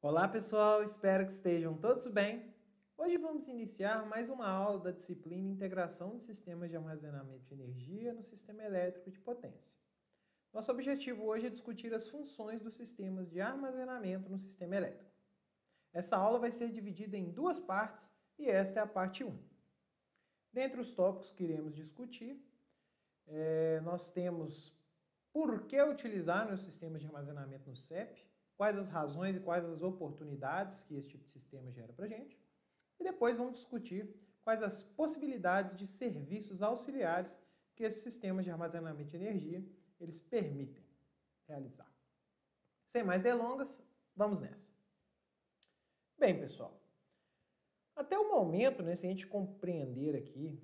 Olá pessoal, espero que estejam todos bem. Hoje vamos iniciar mais uma aula da disciplina Integração de Sistemas de Armazenamento de Energia no Sistema Elétrico de Potência. Nosso objetivo hoje é discutir as funções dos sistemas de armazenamento no sistema elétrico. Essa aula vai ser dividida em duas partes e esta é a parte 1. Dentre os tópicos que iremos discutir, nós temos por que utilizar os sistemas de armazenamento no CEP, quais as razões e quais as oportunidades que esse tipo de sistema gera para a gente. E depois vamos discutir quais as possibilidades de serviços auxiliares que esses sistemas de armazenamento de energia eles permitem realizar. Sem mais delongas, vamos nessa. Bem, pessoal, até o momento, se a gente compreender aqui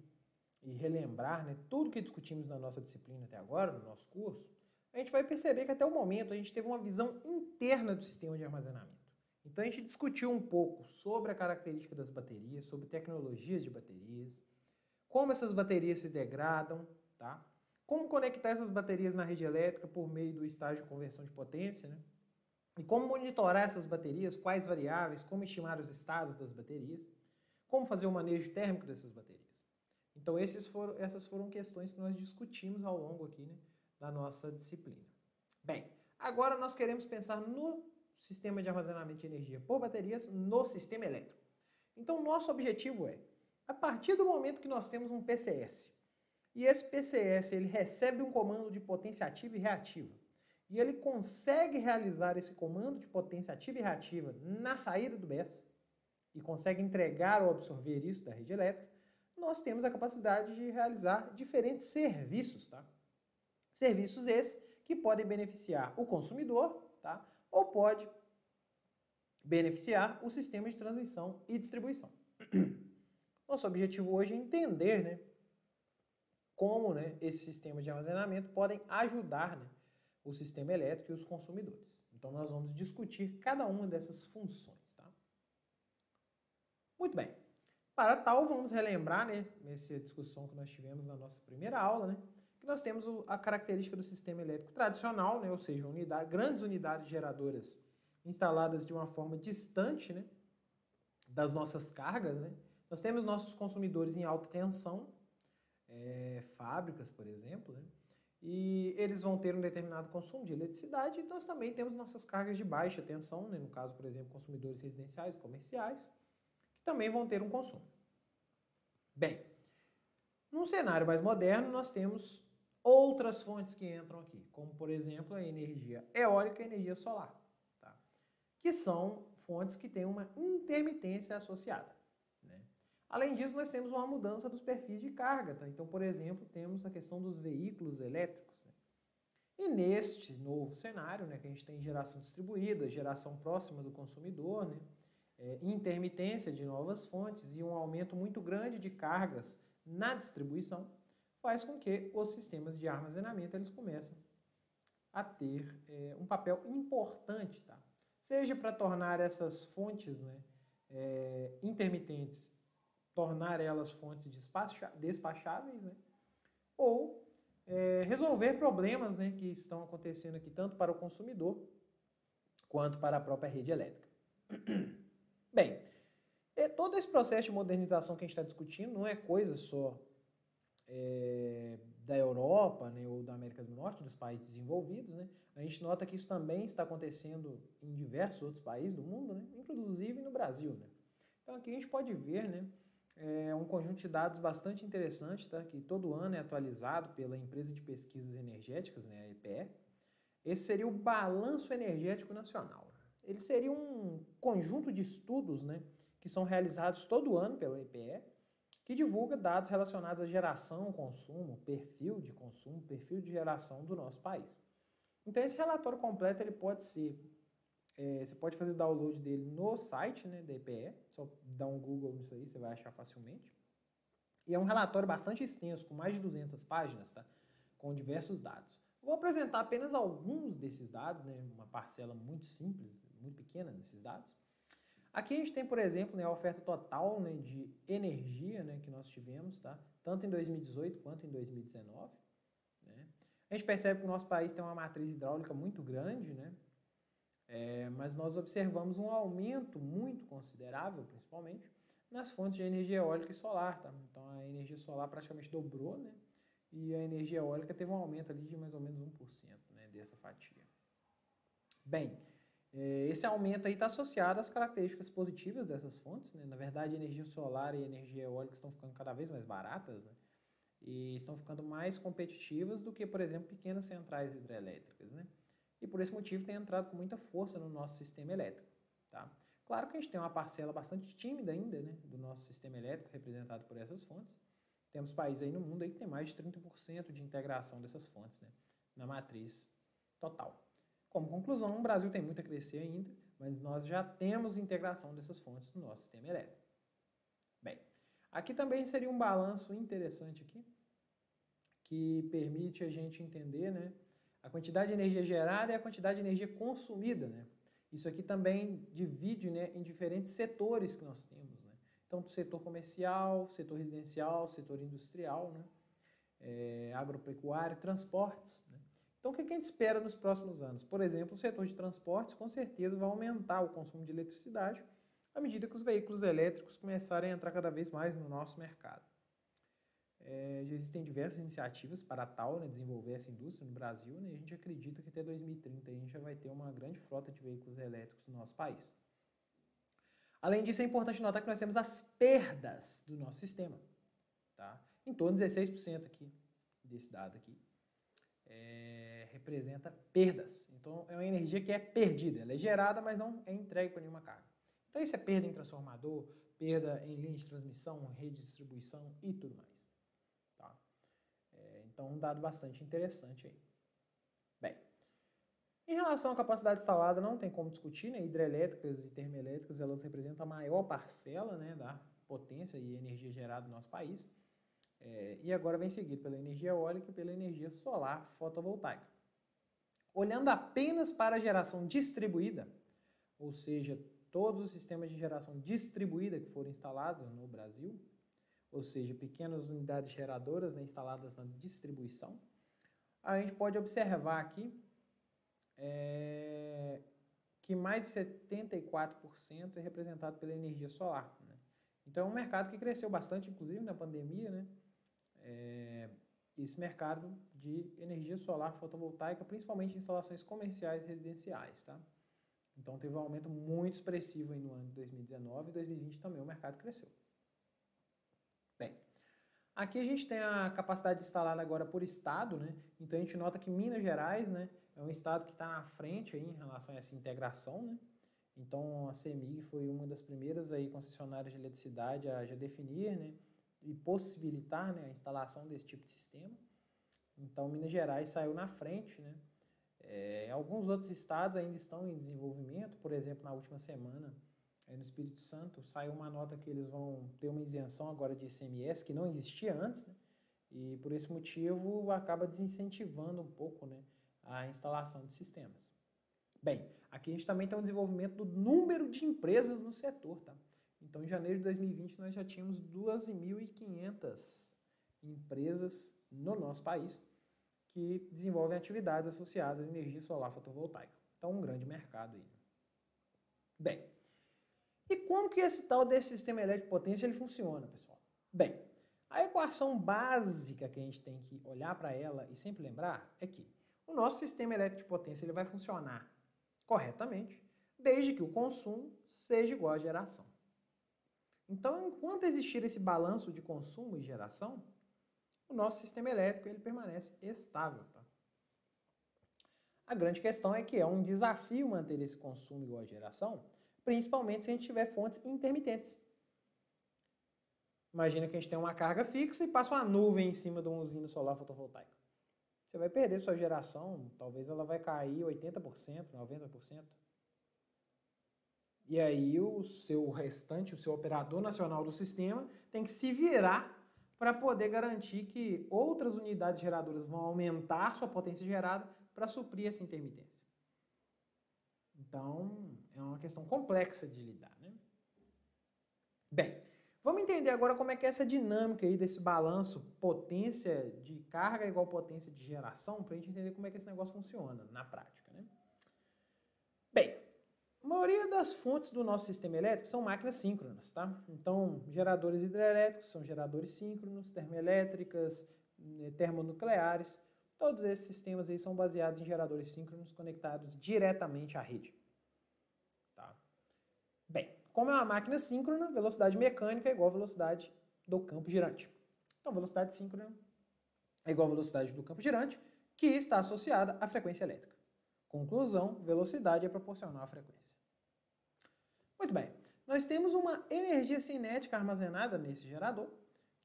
e relembrar tudo que discutimos na nossa disciplina até agora, no nosso curso, a gente vai perceber que até o momento a gente teve uma visão interna do sistema de armazenamento. Então a gente discutiu um pouco sobre a característica das baterias, sobre tecnologias de baterias, como essas baterias se degradam, tá? Como conectar essas baterias na rede elétrica por meio do estágio de conversão de potência, e como monitorar essas baterias, quais variáveis, como estimar os estados das baterias, como fazer o manejo térmico dessas baterias. Então essas foram questões que nós discutimos ao longo aqui, da nossa disciplina. Bem, agora nós queremos pensar no sistema de armazenamento de energia por baterias no sistema elétrico. Então, nosso objetivo é, a partir do momento que nós temos um PCS, e esse PCS ele recebe um comando de potência ativa e reativa, e ele consegue realizar esse comando de potência ativa e reativa na saída do BESS, e consegue entregar ou absorver isso da rede elétrica, nós temos a capacidade de realizar diferentes serviços, tá? Serviços esses que podem beneficiar o consumidor, tá? Ou pode beneficiar o sistema de transmissão e distribuição. Nosso objetivo hoje é entender como esses sistemas de armazenamento podem ajudar o sistema elétrico e os consumidores. Então nós vamos discutir cada uma dessas funções. Tá? Muito bem. Para tal, vamos relembrar nessa discussão que nós tivemos na nossa primeira aula, que nós temos a característica do sistema elétrico tradicional, ou seja, grandes unidades geradoras instaladas de uma forma distante das nossas cargas. Nós temos nossos consumidores em alta tensão, fábricas, por exemplo, e eles vão ter um determinado consumo de eletricidade, e nós também temos nossas cargas de baixa tensão, no caso, por exemplo, consumidores residenciais, comerciais, que também vão ter um consumo. Bem, num cenário mais moderno, nós temos outras fontes que entram aqui, como, por exemplo, a energia eólica e a energia solar, tá? Que são fontes que têm uma intermitência associada. Além disso, nós temos uma mudança dos perfis de carga. Tá? Então, por exemplo, temos a questão dos veículos elétricos. E neste novo cenário, que a gente tem geração distribuída, geração próxima do consumidor, intermitência de novas fontes e um aumento muito grande de cargas na distribuição, faz com que os sistemas de armazenamento eles começam a ter um papel importante, tá? Seja para tornar essas fontes intermitentes, tornar elas fontes despacháveis, ou resolver problemas que estão acontecendo aqui tanto para o consumidor quanto para a própria rede elétrica. Bem, todo esse processo de modernização que a gente está discutindo não é coisa só da Europa ou da América do Norte, dos países desenvolvidos. A gente nota que isso também está acontecendo em diversos outros países do mundo, inclusive no Brasil. Então aqui a gente pode ver um conjunto de dados bastante interessante, tá? Que todo ano é atualizado pela Empresa de Pesquisas Energéticas, a EPE. Esse seria o Balanço Energético Nacional. Ele seria um conjunto de estudos que são realizados todo ano pela EPE, que divulga dados relacionados à geração, consumo, perfil de consumo, perfil de geração do nosso país. Então esse relatório completo ele pode ser, você pode fazer download dele no site da EPE, só dá um Google nisso aí, você vai achar facilmente. E é um relatório bastante extenso, com mais de 200 páginas, tá? Com diversos dados. Vou apresentar apenas alguns desses dados, uma parcela muito simples, muito pequena desses dados. Aqui a gente tem, por exemplo, a oferta total de energia que nós tivemos, tá? Tanto em 2018 quanto em 2019. A gente percebe que o nosso país tem uma matriz hidráulica muito grande, mas nós observamos um aumento muito considerável, principalmente, nas fontes de energia eólica e solar, tá? Então a energia solar praticamente dobrou, né? E a energia eólica teve um aumento ali de mais ou menos 1%, né, dessa fatia. Bem, esse aumento aí está associado às características positivas dessas fontes, né? Na verdade, a energia solar e a energia eólica estão ficando cada vez mais baratas, né? E estão ficando mais competitivas do que, por exemplo, pequenas centrais hidrelétricas, né? E por esse motivo tem entrado com muita força no nosso sistema elétrico, tá? Claro que a gente tem uma parcela bastante tímida ainda, né, do nosso sistema elétrico representado por essas fontes. Temos países aí no mundo aí que tem mais de 30% de integração dessas fontes, né, na matriz total. Como conclusão, o Brasil tem muito a crescer ainda, mas nós já temos integração dessas fontes no nosso sistema elétrico. Bem, aqui também seria um balanço interessante aqui, que permite a gente entender, né, a quantidade de energia gerada e a quantidade de energia consumida, né? Isso aqui também divide, né, em diferentes setores que nós temos, né? Então, setor comercial, setor residencial, setor industrial, né? Agropecuário, transportes, né? Então, o que a gente espera nos próximos anos? Por exemplo, o setor de transportes com certeza vai aumentar o consumo de eletricidade à medida que os veículos elétricos começarem a entrar cada vez mais no nosso mercado. Já existem diversas iniciativas para tal, né, desenvolver essa indústria no Brasil, né, e a gente acredita que até 2030 a gente já vai ter uma grande frota de veículos elétricos no nosso país. Além disso, é importante notar que nós temos as perdas do nosso sistema, tá? Em torno de 16% aqui, desse dado aqui, representa perdas. Então, é uma energia que é perdida, ela é gerada, mas não é entregue para nenhuma carga. Então, isso é perda em transformador, perda em linha de transmissão, rede de distribuição e tudo mais. Então, um dado bastante interessante aí. Bem, em relação à capacidade instalada, não tem como discutir, né? Hidrelétricas e termoelétricas, elas representam a maior parcela, né, da potência e energia gerada no nosso país. E agora vem seguido pela energia eólica e pela energia solar fotovoltaica. Olhando apenas para a geração distribuída, ou seja, todos os sistemas de geração distribuída que foram instalados no Brasil, ou seja, pequenas unidades geradoras, né, instaladas na distribuição, a gente pode observar aqui que mais de 74% é representado pela energia solar, né? Então é um mercado que cresceu bastante, inclusive na pandemia, né? Esse mercado de energia solar fotovoltaica, principalmente em instalações comerciais e residenciais, tá? Então teve um aumento muito expressivo aí no ano de 2019 e 2020 também o mercado cresceu. Bem, aqui a gente tem a capacidade instalada agora por estado, né? Então a gente nota que Minas Gerais, né, é um estado que está na frente aí em relação a essa integração, né? Então a CEMIG foi uma das primeiras aí concessionárias de eletricidade a já definir, né, e possibilitar, né, a instalação desse tipo de sistema. Então Minas Gerais saiu na frente, né? Alguns outros estados ainda estão em desenvolvimento, por exemplo, na última semana, no Espírito Santo, saiu uma nota que eles vão ter uma isenção agora de ICMS, que não existia antes, né? E por esse motivo acaba desincentivando um pouco, né, a instalação de sistemas. Bem, aqui a gente também tem um desenvolvimento do número de empresas no setor, tá? Então, em janeiro de 2020, nós já tínhamos 12.500 empresas no nosso país que desenvolvem atividades associadas à energia solar fotovoltaica. Então, um grande mercado aí. Bem, e como que esse tal desse sistema elétrico de potência ele funciona, pessoal? Bem, a equação básica que a gente tem que olhar para ela e sempre lembrar é que o nosso sistema elétrico de potência ele vai funcionar corretamente desde que o consumo seja igual à geração. Então, enquanto existir esse balanço de consumo e geração, o nosso sistema elétrico ele permanece estável, tá? A grande questão é que é um desafio manter esse consumo igual à geração, principalmente se a gente tiver fontes intermitentes. Imagina que a gente tem uma carga fixa e passa uma nuvem em cima de uma usina solar fotovoltaica. Você vai perder sua geração, talvez ela vai cair 80%, 90%. E aí o seu restante, o seu operador nacional do sistema, tem que se virar para poder garantir que outras unidades geradoras vão aumentar sua potência gerada para suprir essa intermitência. Então, é uma questão complexa de lidar, né? Bem, vamos entender agora como é que é essa dinâmica aí desse balanço potência de carga igual potência de geração, para a gente entender como é que esse negócio funciona na prática, né? Bem, maioria das fontes do nosso sistema elétrico são máquinas síncronas, tá? Então, geradores hidrelétricos são geradores síncronos, termoelétricas, termonucleares, todos esses sistemas aí são baseados em geradores síncronos conectados diretamente à rede. Tá? Bem, como é uma máquina síncrona, velocidade mecânica é igual a velocidade do campo girante. Então, velocidade síncrona é igual a velocidade do campo girante, que está associada à frequência elétrica. Conclusão, velocidade é proporcional à frequência. Muito bem, nós temos uma energia cinética armazenada nesse gerador,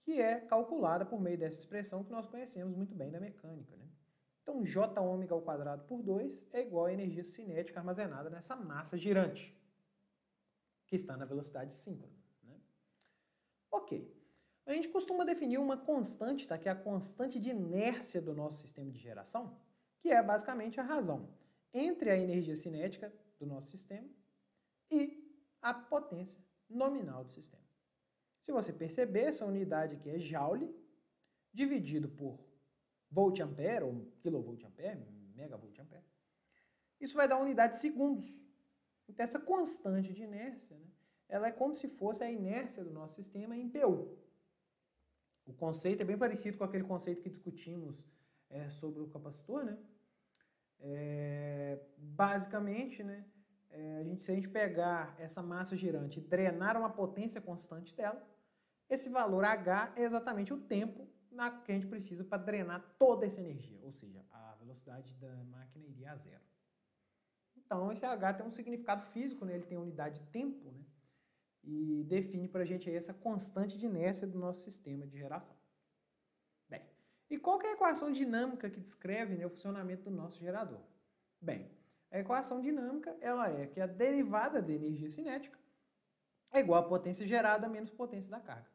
que é calculada por meio dessa expressão que nós conhecemos muito bem da mecânica. Né? Então, J ômega ao quadrado por 2 é igual à energia cinética armazenada nessa massa girante, que está na velocidade síncrona. Né? Ok. A gente costuma definir uma constante, tá? Que é a constante de inércia do nosso sistema de geração, que é basicamente a razão entre a energia cinética do nosso sistema e a potência nominal do sistema. Se você perceber, essa unidade aqui é joule, dividido por volt-ampere, ou kilovolt-ampere, megavolt-ampere. Isso vai dar a unidade de segundos. Então, essa constante de inércia, né, ela é como se fosse a inércia do nosso sistema em PU. O conceito é bem parecido com aquele conceito que discutimos sobre o capacitor, né? Basicamente, né, se a gente pegar essa massa girante e drenar uma potência constante dela, esse valor H é exatamente o tempo que a gente precisa para drenar toda essa energia, ou seja, a velocidade da máquina iria a zero. Então, esse H tem um significado físico, né? Ele tem unidade de tempo, né? E define para a gente aí essa constante de inércia do nosso sistema de geração. Bem, e qual que é a equação dinâmica que descreve, né, o funcionamento do nosso gerador? Bem, a equação dinâmica ela é que a derivada da energia cinética é igual à potência gerada menos potência da carga.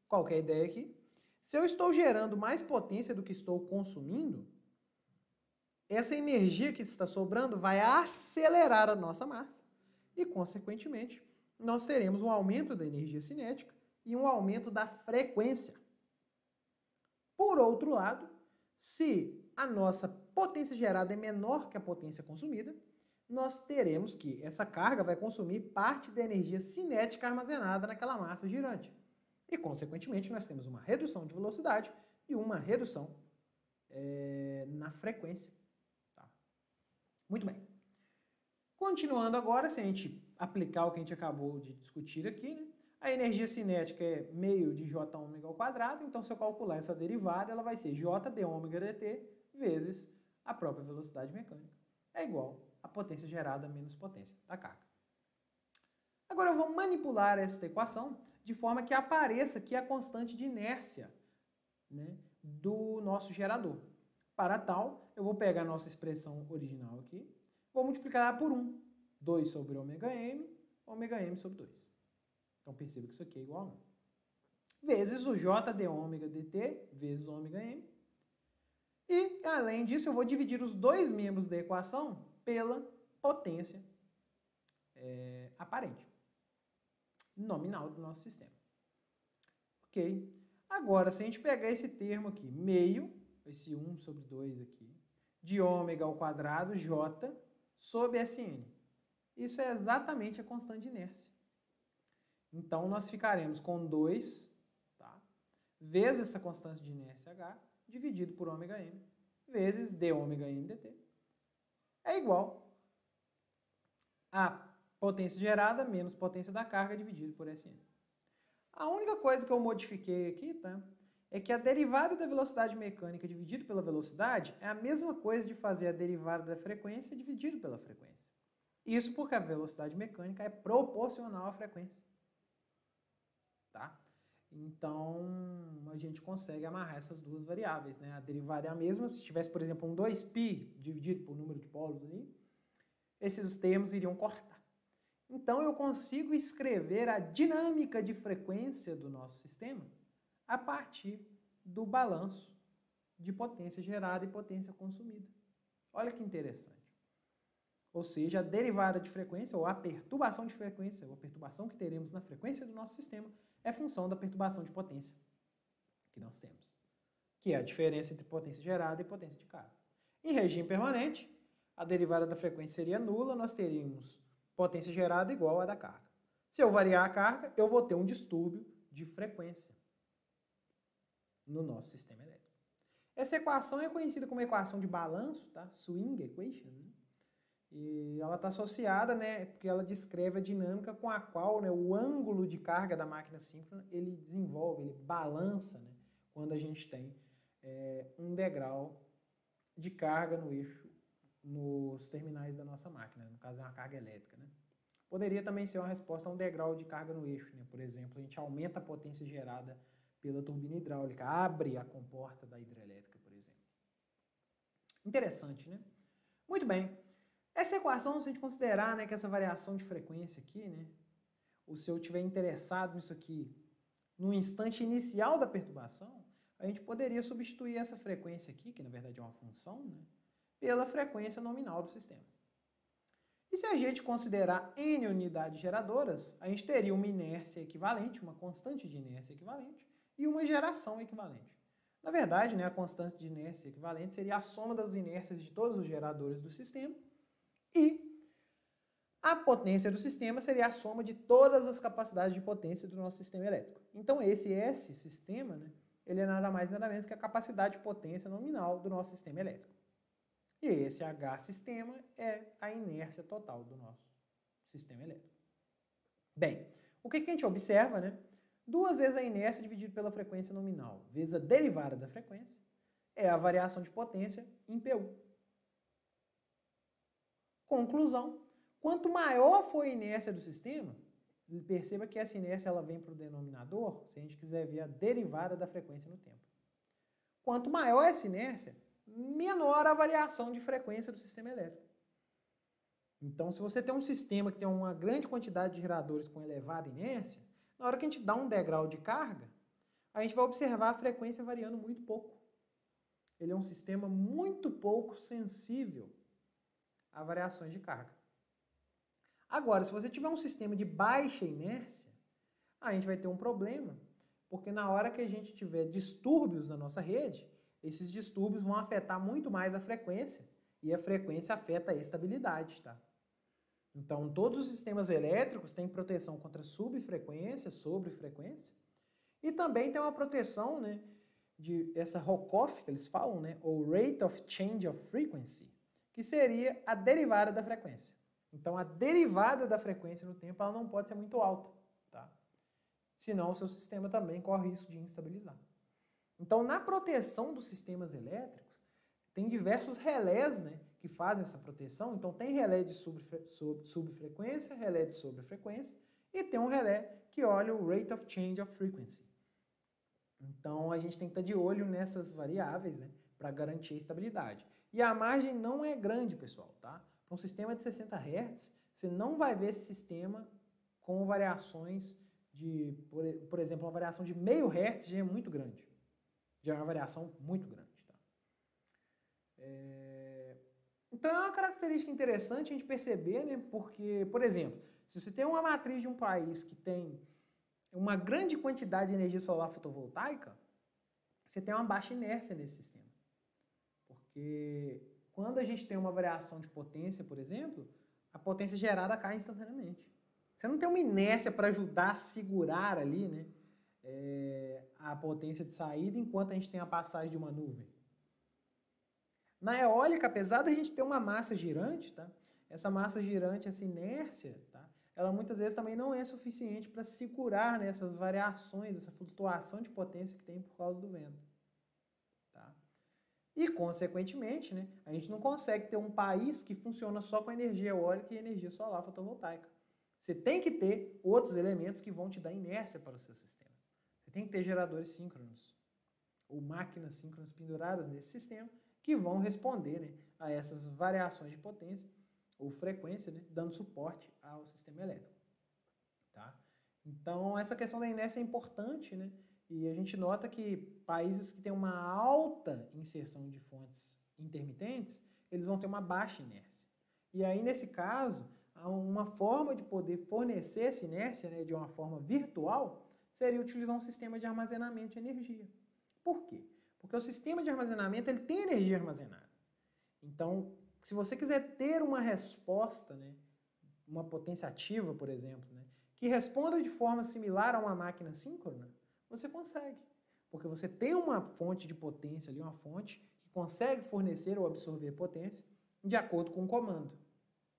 Qual que é a ideia aqui? Se eu estou gerando mais potência do que estou consumindo, essa energia que está sobrando vai acelerar a nossa massa e, consequentemente, nós teremos um aumento da energia cinética e um aumento da frequência. Por outro lado, se a nossa potência gerada é menor que a potência consumida, nós teremos que essa carga vai consumir parte da energia cinética armazenada naquela massa girante. E, consequentemente, nós temos uma redução de velocidade e uma redução na frequência. Tá? Muito bem. Continuando agora, se a gente aplicar o que a gente acabou de discutir aqui, né? A energia cinética é meio de J ômega ao quadrado, então se eu calcular essa derivada, ela vai ser J d ômega dt vezes a própria velocidade mecânica. É igual a potência gerada menos potência da carga. Agora eu vou manipular esta equação de forma que apareça aqui a constante de inércia, né, do nosso gerador. Para tal, eu vou pegar a nossa expressão original aqui, vou multiplicar por 1. 2 sobre ômega m sobre 2. Então perceba que isso aqui é igual a 1. Vezes o J d ômega dt vezes ômega m. E, além disso, eu vou dividir os dois membros da equação pela potência aparente, nominal do nosso sistema. Ok? Agora, se a gente pegar esse termo aqui, meio, esse 1 sobre 2 aqui, de ômega ao quadrado, J, sobre Sn. Isso é exatamente a constante de inércia. Então, nós ficaremos com 2, tá, vezes essa constante de inércia H, dividido por ômega m, vezes d ômega m dt, é igual a potência gerada menos potência da carga dividido por Sn. A única coisa que eu modifiquei aqui, tá, é que a derivada da velocidade mecânica dividido pela velocidade é a mesma coisa de fazer a derivada da frequência dividido pela frequência. Isso porque a velocidade mecânica é proporcional à frequência. Tá? Então, a gente consegue amarrar essas duas variáveis, né? A derivada é a mesma. Se tivesse, por exemplo, um 2π dividido por número de polos ali, esses termos iriam cortar. Então, eu consigo escrever a dinâmica de frequência do nosso sistema a partir do balanço de potência gerada e potência consumida. Olha que interessante. Ou seja, a derivada de frequência, ou a perturbação de frequência, ou a perturbação que teremos na frequência do nosso sistema, é função da perturbação de potência que nós temos, que é a diferença entre potência gerada e potência de carga. Em regime permanente, a derivada da frequência seria nula, nós teríamos potência gerada igual a da carga. Se eu variar a carga, eu vou ter um distúrbio de frequência no nosso sistema elétrico. Essa equação é conhecida como equação de balanço, tá? Swing equation, né? E ela está associada, né, porque ela descreve a dinâmica com a qual, né, o ângulo de carga da máquina síncrona ele desenvolve, ele balança, né, quando a gente tem um degrau de carga no eixo, nos terminais da nossa máquina, no caso é uma carga elétrica, né? Poderia também ser uma resposta a um degrau de carga no eixo, né? Por exemplo, a gente aumenta a potência gerada pela turbina hidráulica, abre a comporta da hidrelétrica, por exemplo. Interessante, né? Muito bem. Essa equação, se a gente considerar, né, que essa variação de frequência aqui, né, ou se eu estiver interessado nisso aqui no instante inicial da perturbação, a gente poderia substituir essa frequência aqui, que na verdade é uma função, né, pela frequência nominal do sistema. E se a gente considerar N unidades geradoras, a gente teria uma inércia equivalente, uma constante de inércia equivalente, e uma geração equivalente. Na verdade, né, a constante de inércia equivalente seria a soma das inércias de todos os geradores do sistema, e a potência do sistema seria a soma de todas as capacidades de potência do nosso sistema elétrico. Então esse S sistema, né, ele é nada mais nada menos que a capacidade de potência nominal do nosso sistema elétrico. E esse H sistema é a inércia total do nosso sistema elétrico. Bem, o que a gente observa, né? 2 vezes a inércia dividido pela frequência nominal, vezes a derivada da frequência, é a variação de potência em PU. Conclusão, quanto maior for a inércia do sistema, perceba que essa inércia ela vem para o denominador, se a gente quiser ver a derivada da frequência no tempo. Quanto maior essa inércia, menor a variação de frequência do sistema elétrico. Então, se você tem um sistema que tem uma grande quantidade de geradores com elevada inércia, na hora que a gente dá um degrau de carga, a gente vai observar a frequência variando muito pouco. Ele é um sistema muito pouco sensível a variações de carga. Agora, se você tiver um sistema de baixa inércia, a gente vai ter um problema, porque na hora que a gente tiver distúrbios na nossa rede, esses distúrbios vão afetar muito mais a frequência, e a frequência afeta a estabilidade, tá? Então, todos os sistemas elétricos têm proteção contra subfrequência, sobrefrequência, e também tem uma proteção, né, de essa ROCOF, que eles falam, né, ou Rate of Change of Frequency, que seria a derivada da frequência. Então, a derivada da frequência no tempo ela não pode ser muito alta, tá? Senão o seu sistema também corre risco de instabilizar. Então, na proteção dos sistemas elétricos, tem diversos relés, né, que fazem essa proteção. Então, tem relé de subfrequência, relé de sobrefrequência, e tem um relé que olha o Rate of Change of Frequency. Então, a gente tem que estar de olho nessas variáveis, né, para garantir a estabilidade. E a margem não é grande, pessoal, tá? Para um sistema de 60 Hz, você não vai ver esse sistema com variações de, por exemplo, uma variação de meio Hz já é muito grande. Já é uma variação muito grande. Tá? Então é uma característica interessante a gente perceber, né? Porque, por exemplo, se você tem uma matriz de um país que tem uma grande quantidade de energia solar fotovoltaica, você tem uma baixa inércia nesse sistema. Porque quando a gente tem uma variação de potência, por exemplo, a potência gerada cai instantaneamente. Você não tem uma inércia para ajudar a segurar ali, né, a potência de saída enquanto a gente tem a passagem de uma nuvem. Na eólica, apesar da gente ter uma massa girante, tá, essa massa girante, essa inércia, tá, ela muitas vezes também não é suficiente para segurar nessas variações, essa flutuação de potência que tem por causa do vento. Tá? E, consequentemente, né, a gente não consegue ter um país que funciona só com energia eólica e energia solar fotovoltaica. Você tem que ter outros elementos que vão te dar inércia para o seu sistema. Você tem que ter geradores síncronos, ou máquinas síncronas penduradas nesse sistema, que vão responder, né, a essas variações de potência ou frequência, né, dando suporte ao sistema elétrico. Tá? Então, essa questão da inércia é importante, né? E a gente nota que países que têm uma alta inserção de fontes intermitentes, eles vão ter uma baixa inércia. E aí, nesse caso, uma forma de poder fornecer essa inércia, né, de uma forma virtual seria utilizar um sistema de armazenamento de energia. Por quê? Porque o sistema de armazenamento ele tem energia armazenada. Então, se você quiser ter uma resposta, né, uma potência ativa, por exemplo, né, que responda de forma similar a uma máquina síncrona, você consegue. Porque você tem uma fonte de potência ali, uma fonte que consegue fornecer ou absorver potência de acordo com o comando.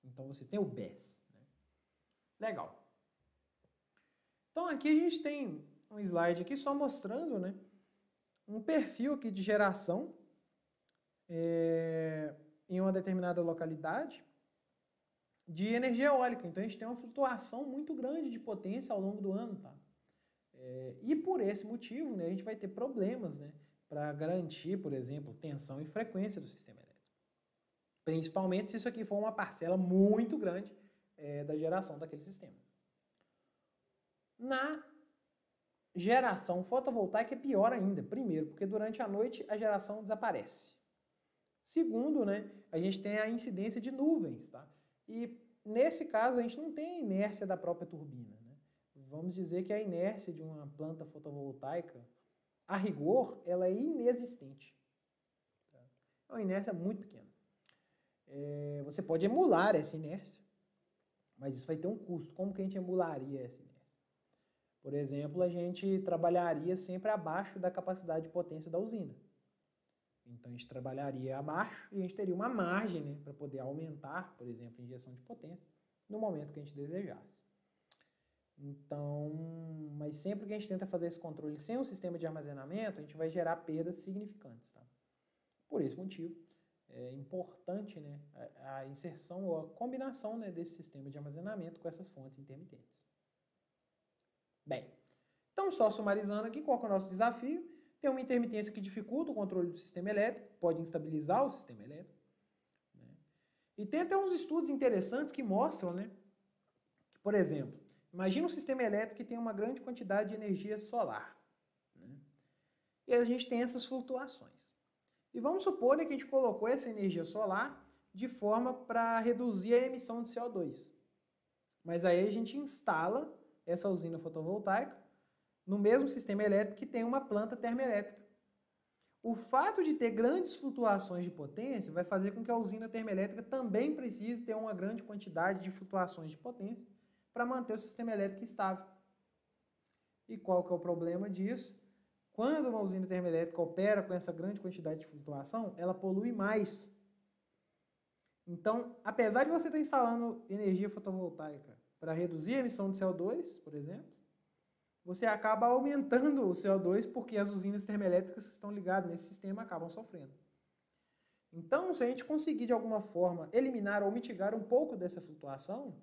Então você tem o BESS. Né? Legal. Então aqui a gente tem um slide aqui só mostrando, né, um perfil aqui de geração em uma determinada localidade de energia eólica. Então a gente tem uma flutuação muito grande de potência ao longo do ano, tá? E por esse motivo, né, a gente vai ter problemas, né, para garantir, por exemplo, tensão e frequência do sistema elétrico. Principalmente se isso aqui for uma parcela muito grande da geração daquele sistema. Na geração fotovoltaica é pior ainda. Primeiro, porque durante a noite a geração desaparece. Segundo, né, a gente tem a incidência de nuvens, tá? E nesse caso a gente não tem a inércia da própria turbina, né? Vamos dizer que a inércia de uma planta fotovoltaica, a rigor, ela é inexistente. Tá? É uma inércia muito pequena. Você pode emular essa inércia, mas isso vai ter um custo. Como que a gente emularia essa inércia? Por exemplo, a gente trabalharia sempre abaixo da capacidade de potência da usina. Então a gente trabalharia abaixo e a gente teria uma margem, né, para poder aumentar, por exemplo, a injeção de potência no momento que a gente desejasse. Então, mas sempre que a gente tenta fazer esse controle sem um sistema de armazenamento, a gente vai gerar perdas significantes. Tá? Por esse motivo, é importante, né, a inserção ou a combinação, né, desse sistema de armazenamento com essas fontes intermitentes. Bem, então só sumarizando aqui, qual é o nosso desafio? Tem uma intermitência que dificulta o controle do sistema elétrico, pode instabilizar o sistema elétrico. Né? E tem até uns estudos interessantes que mostram, né, que, por exemplo, imagina um sistema elétrico que tem uma grande quantidade de energia solar. Né? E a gente tem essas flutuações. E vamos supor, né, que a gente colocou essa energia solar de forma para reduzir a emissão de CO2. Mas aí a gente instala essa usina fotovoltaica no mesmo sistema elétrico que tem uma planta termoelétrica. O fato de ter grandes flutuações de potência vai fazer com que a usina termoelétrica também precise ter uma grande quantidade de flutuações de potência para manter o sistema elétrico estável. E qual que é o problema disso? Quando uma usina termoelétrica opera com essa grande quantidade de flutuação, ela polui mais. Então, apesar de você estar instalando energia fotovoltaica para reduzir a emissão de CO2, por exemplo, você acaba aumentando o CO2 porque as usinas termoelétricas que estão ligadas nesse sistema acabam sofrendo. Então, se a gente conseguir de alguma forma eliminar ou mitigar um pouco dessa flutuação,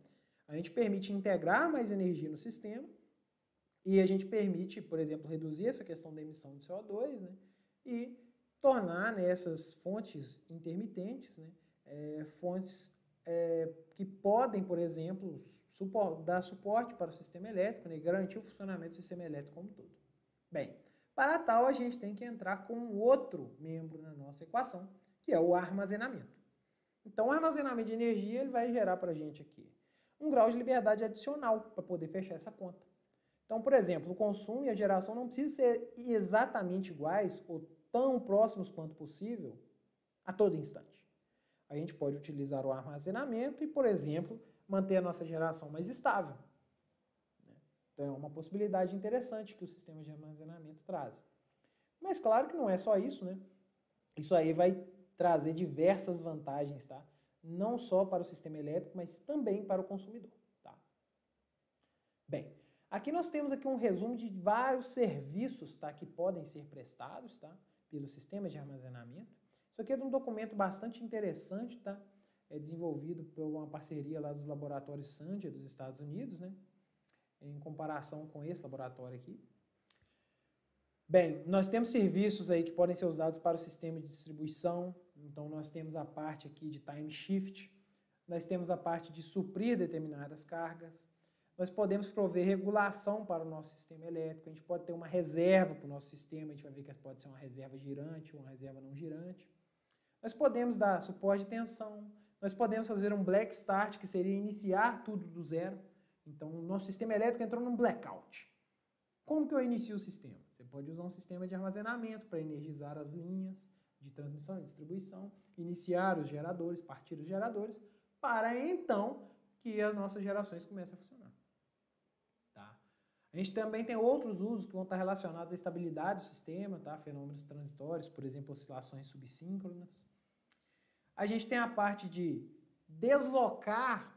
a gente permite integrar mais energia no sistema e a gente permite, por exemplo, reduzir essa questão da emissão de CO2, né, e tornar, né, essas fontes intermitentes, né, fontes que podem, por exemplo, dar suporte para o sistema elétrico, né, e garantir o funcionamento do sistema elétrico como um todo. Bem, para tal a gente tem que entrar com um outro membro na nossa equação, que é o armazenamento. Então o armazenamento de energia ele vai gerar para a gente aqui um grau de liberdade adicional para poder fechar essa conta. Então, por exemplo, o consumo e a geração não precisam ser exatamente iguais ou tão próximos quanto possível a todo instante. A gente pode utilizar o armazenamento e, por exemplo, manter a nossa geração mais estável. Então, é uma possibilidade interessante que o sistema de armazenamento traz. Mas, claro que não é só isso, né? Isso aí vai trazer diversas vantagens, tá? Não só para o sistema elétrico, mas também para o consumidor, tá? Bem, aqui nós temos aqui um resumo de vários serviços, tá, que podem ser prestados, tá, pelo sistema de armazenamento. Isso aqui é de um documento bastante interessante, tá? É desenvolvido por uma parceria lá dos laboratórios Sandia dos Estados Unidos, né? Em comparação com esse laboratório aqui. Bem, nós temos serviços aí que podem ser usados para o sistema de distribuição. Então, nós temos a parte aqui de time shift, nós temos a parte de suprir determinadas cargas, nós podemos prover regulação para o nosso sistema elétrico, a gente pode ter uma reserva para o nosso sistema, a gente vai ver que pode ser uma reserva girante ou uma reserva não girante. Nós podemos dar suporte de tensão, nós podemos fazer um black start, que seria iniciar tudo do zero. Então, o nosso sistema elétrico entrou num blackout. Como que eu inicio o sistema? Você pode usar um sistema de armazenamento para energizar as linhas de transmissão e distribuição, iniciar os geradores, partir os geradores, para então que as nossas gerações comecem a funcionar. Tá? A gente também tem outros usos que vão estar relacionados à estabilidade do sistema, tá? Fenômenos transitórios, por exemplo, oscilações subsíncronas. A gente tem a parte de deslocar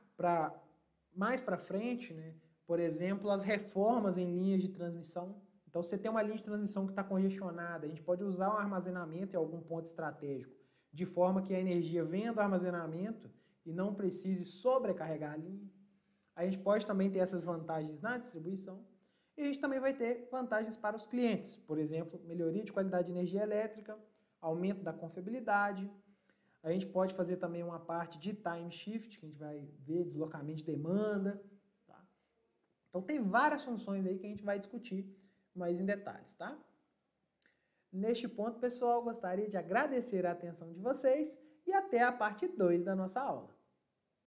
mais para frente, né? Por exemplo, as reformas em linhas de transmissão. Então, você tem uma linha de transmissão que está congestionada, a gente pode usar um armazenamento em algum ponto estratégico, de forma que a energia venha do armazenamento e não precise sobrecarregar a linha. A gente pode também ter essas vantagens na distribuição. E a gente também vai ter vantagens para os clientes. Por exemplo, melhoria de qualidade de energia elétrica, aumento da confiabilidade. A gente pode fazer também uma parte de time shift, que a gente vai ver deslocamento de demanda. Tá? Então tem várias funções aí que a gente vai discutir mais em detalhes, tá? Neste ponto, pessoal, gostaria de agradecer a atenção de vocês e até a parte 2 da nossa aula.